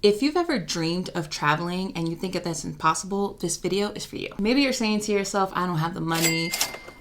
If you've ever dreamed of traveling and you think that that's impossible, this video is for you. Maybe you're saying to yourself, I don't have the money,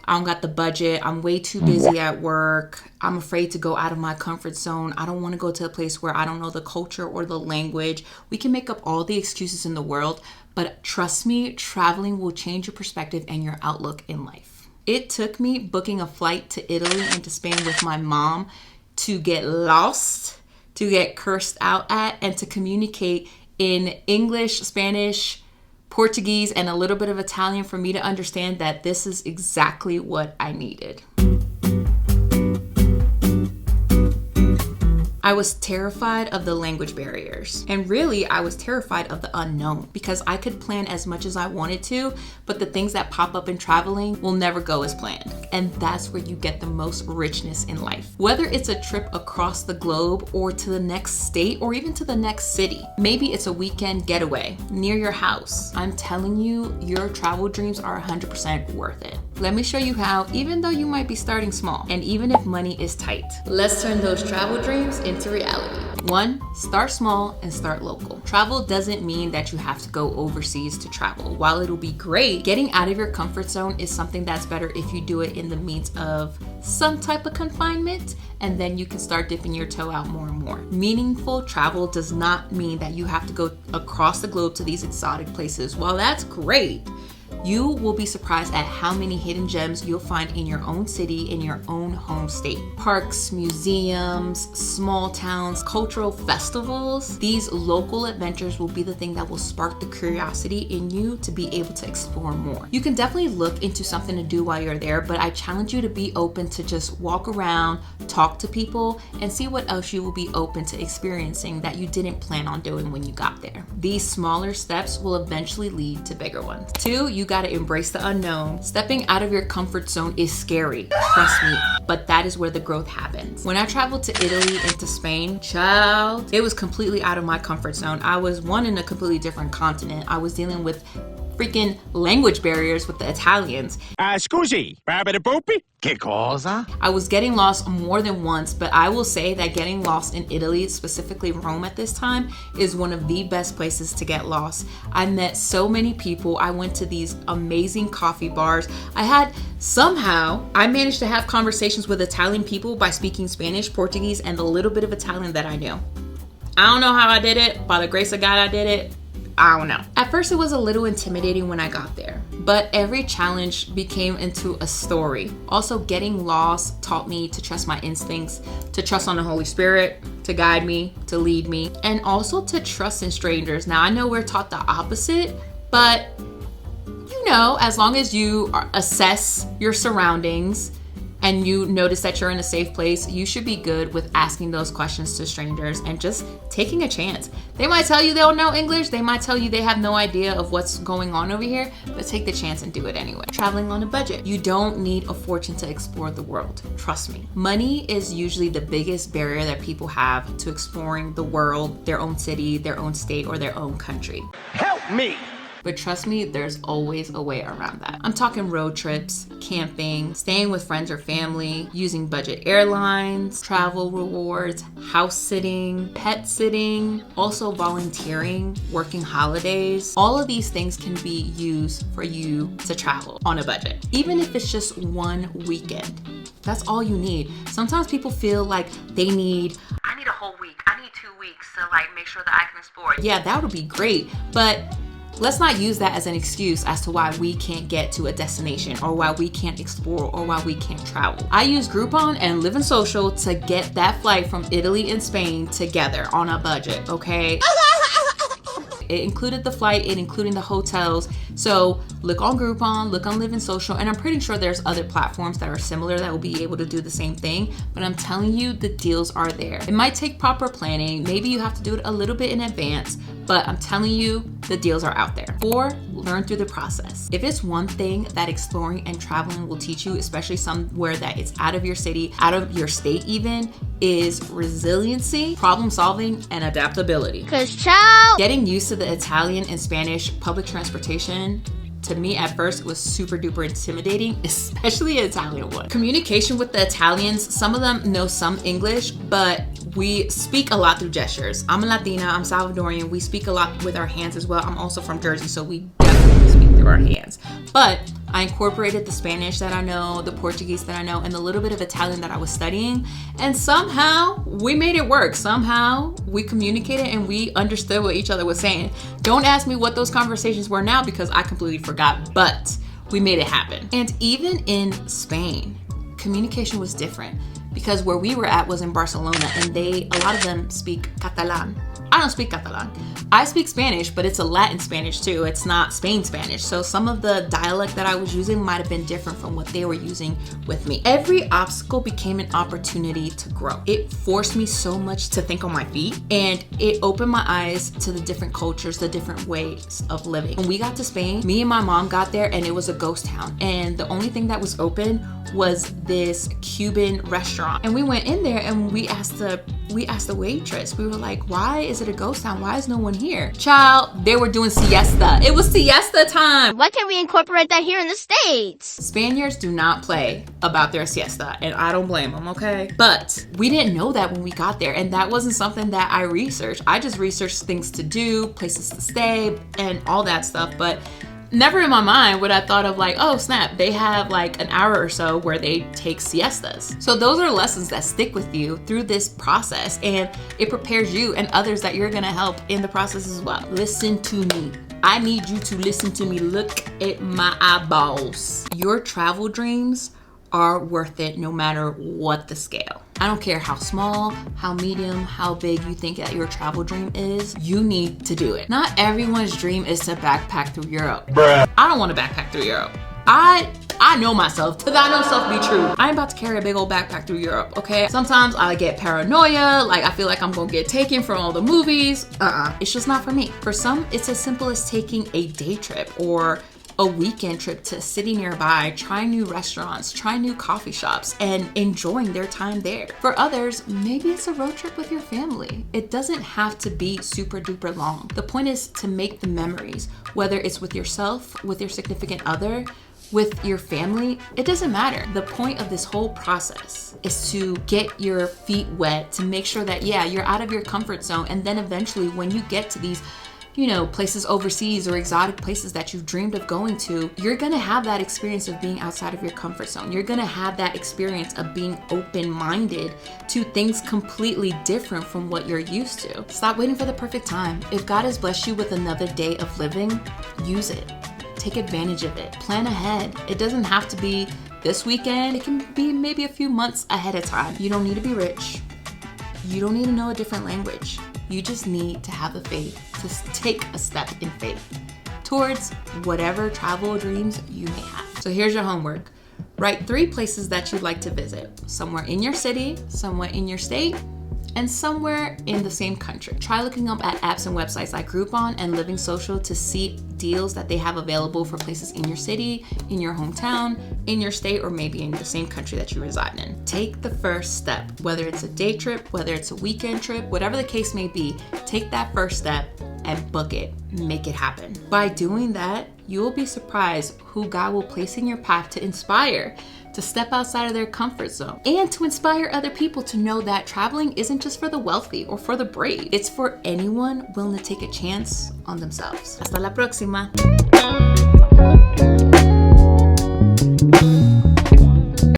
I don't got the budget, I'm way too busy at work, I'm afraid to go out of my comfort zone, I don't want to go to a place where I don't know the culture or the language. We can make up all the excuses in the world, but trust me, traveling will change your perspective and your outlook in life. It took me booking a flight to Italy and to Spain with my mom to get lost, to get cursed out at, and to communicate in English, Spanish, Portuguese, and a little bit of Italian for me to understand that this is exactly what I needed. I was terrified of the language barriers. And really, I was terrified of the unknown because I could plan as much as I wanted to, but the things that pop up in traveling will never go as planned. And that's where you get the most richness in life. Whether it's a trip across the globe or to the next state or even to the next city. Maybe it's a weekend getaway near your house. I'm telling you, your travel dreams are 100% worth it. Let me show you how, even though you might be starting small, and even if money is tight. Let's turn those travel dreams into reality. 1, start small and start local. Travel doesn't mean that you have to go overseas to travel. While it'll be great, getting out of your comfort zone is something that's better if you do it in the means of some type of confinement, and then you can start dipping your toe out more and more. Meaningful travel does not mean that you have to go across the globe to these exotic places. While that's great, you will be surprised at how many hidden gems you'll find in your own city, in your own home state. Parks, museums, small towns, cultural festivals. These local adventures will be the thing that will spark the curiosity in you to be able to explore more. You can definitely look into something to do while you're there, but I challenge you to be open to just walk around, talk to people, and see what else you will be open to experiencing that you didn't plan on doing when you got there. These smaller steps will eventually lead to bigger ones. 2, you gotta embrace the unknown. Stepping out of your comfort zone is scary, trust me, but that is where the growth happens. When I traveled to Italy and to Spain, child, it was completely out of my comfort zone. I was in a completely different continent. I was dealing with freaking language barriers with the Italians. Scusi, che cosa? I was getting lost more than once, but I will say that getting lost in Italy, specifically Rome at this time, is one of the best places to get lost. I met so many people. I went to these amazing coffee bars. I managed to have conversations with Italian people by speaking Spanish, Portuguese, and the little bit of Italian that I knew. I don't know how I did it. By the grace of God, I did it. I don't know. At first, it was a little intimidating when I got there, but every challenge became into a story. Also, getting lost taught me to trust my instincts, to trust on the Holy Spirit, to guide me, to lead me, and also to trust in strangers. Now, I know we're taught the opposite, but you know, as long as you assess your surroundings and you notice that you're in a safe place, you should be good with asking those questions to strangers and just taking a chance. They might tell you they don't know English, they might tell you they have no idea of what's going on over here, but take the chance and do it anyway. Traveling on a budget. You don't need a fortune to explore the world, trust me. Money is usually the biggest barrier that people have to exploring the world, their own city, their own state, or their own country. Help me! But trust me, there's always a way around that. I'm talking road trips, camping, staying with friends or family, using budget airlines, travel rewards, house sitting, pet sitting, also volunteering, working holidays. All of these things can be used for you to travel on a budget. Even if it's just one weekend, that's all you need. Sometimes people feel like I need a whole week, I need 2 weeks to make sure that I can explore. Yeah, that would be great, but let's not use that as an excuse as to why we can't get to a destination or why we can't explore or why we can't travel. I use Groupon and Livin Social to get that flight from Italy and Spain together on a budget, okay? It included the flight, it included the hotels. So look on Groupon, look on Livin Social, and I'm pretty sure there's other platforms that are similar that will be able to do the same thing, but I'm telling you, the deals are there. It might take proper planning. Maybe you have to do it a little bit in advance, but I'm telling you, the deals are out there. 4, learn through the process. If it's one thing that exploring and traveling will teach you, especially somewhere that it's out of your city, out of your state even, is resiliency, problem solving, and adaptability. 'Cause ciao! Getting used to the Italian and Spanish public transportation To me, at first, it was super duper intimidating, especially an Italian one. Communication with the Italians, some of them know some English, but we speak a lot through gestures. I'm a Latina, I'm Salvadorian. We speak a lot with our hands as well. I'm also from Jersey, so we definitely speak through our hands. But I incorporated the Spanish that I know, the Portuguese that I know, and the little bit of Italian that I was studying. And somehow we made it work. Somehow we communicated and we understood what each other was saying. Don't ask me what those conversations were now because I completely forgot, but we made it happen. And even in Spain, communication was different because where we were at was in Barcelona and a lot of them speak Catalan. I don't speak Catalan. I speak Spanish, but it's a Latin Spanish too. It's not Spain Spanish. So some of the dialect that I was using might have been different from what they were using with me. Every obstacle became an opportunity to grow. It forced me so much to think on my feet, and it opened my eyes to the different cultures, the different ways of living. When we got to Spain, me and my mom got there and it was a ghost town. And the only thing that was open was this Cuban restaurant. And we went in there and we asked the waitress, we were like, why is it a ghost town? Why is no one here? Child, they were doing siesta. It was siesta time. Why can't we incorporate that here in the States? Spaniards do not play about their siesta, and I don't blame them, okay? But we didn't know that when we got there, and that wasn't something that I researched. I just researched things to do, places to stay, and all that stuff, but never in my mind would I thought of like, oh snap, they have like an hour or so where they take siestas. So those are lessons that stick with you through this process, and it prepares you and others that you're gonna help in the process as well. Listen to me. I need you to listen to me. Look at my eyeballs. Your travel dreams are worth it no matter what the scale. I don't care how small, how medium, how big you think that your travel dream is, you need to do it. Not everyone's dream is to backpack through Europe. Bruh. I don't want to backpack through Europe. I know myself, to thy know self be true. I ain't about to carry a big old backpack through Europe, okay? Sometimes I get paranoia, like I feel like I'm gonna get taken from all the movies. It's just not for me. For some, it's as simple as taking a day trip or a weekend trip to a city nearby, try new restaurants, try new coffee shops, and enjoying their time there. For others, maybe it's a road trip with your family. It doesn't have to be super duper long. The point is to make the memories, whether it's with yourself, with your significant other, with your family, it doesn't matter. The point of this whole process is to get your feet wet, to make sure that, yeah, you're out of your comfort zone. And then eventually when you get to these, you know, places overseas or exotic places that you've dreamed of going to, you're gonna have that experience of being outside of your comfort zone. You're gonna have that experience of being open-minded to things completely different from what you're used to. Stop waiting for the perfect time. If God has blessed you with another day of living, use it. Take advantage of it. Plan ahead. It doesn't have to be this weekend. It can be maybe a few months ahead of time. You don't need to be rich. You don't need to know a different language. You just need to have the faith to take a step in faith towards whatever travel dreams you may have. So here's your homework. Write 3 places that you'd like to visit. Somewhere in your city, somewhere in your state, and somewhere in the same country. Try looking up at apps and websites like Groupon and Living Social to see deals that they have available for places in your city, in your hometown, in your state, or maybe in the same country that you reside in. Take the first step, whether it's a day trip, whether it's a weekend trip, whatever the case may be, take that first step and book it, make it happen. By doing that, you will be surprised who God will place in your path to inspire, to step outside of their comfort zone, and to inspire other people to know that traveling isn't just for the wealthy or for the brave. It's for anyone willing to take a chance on themselves. Hasta la próxima.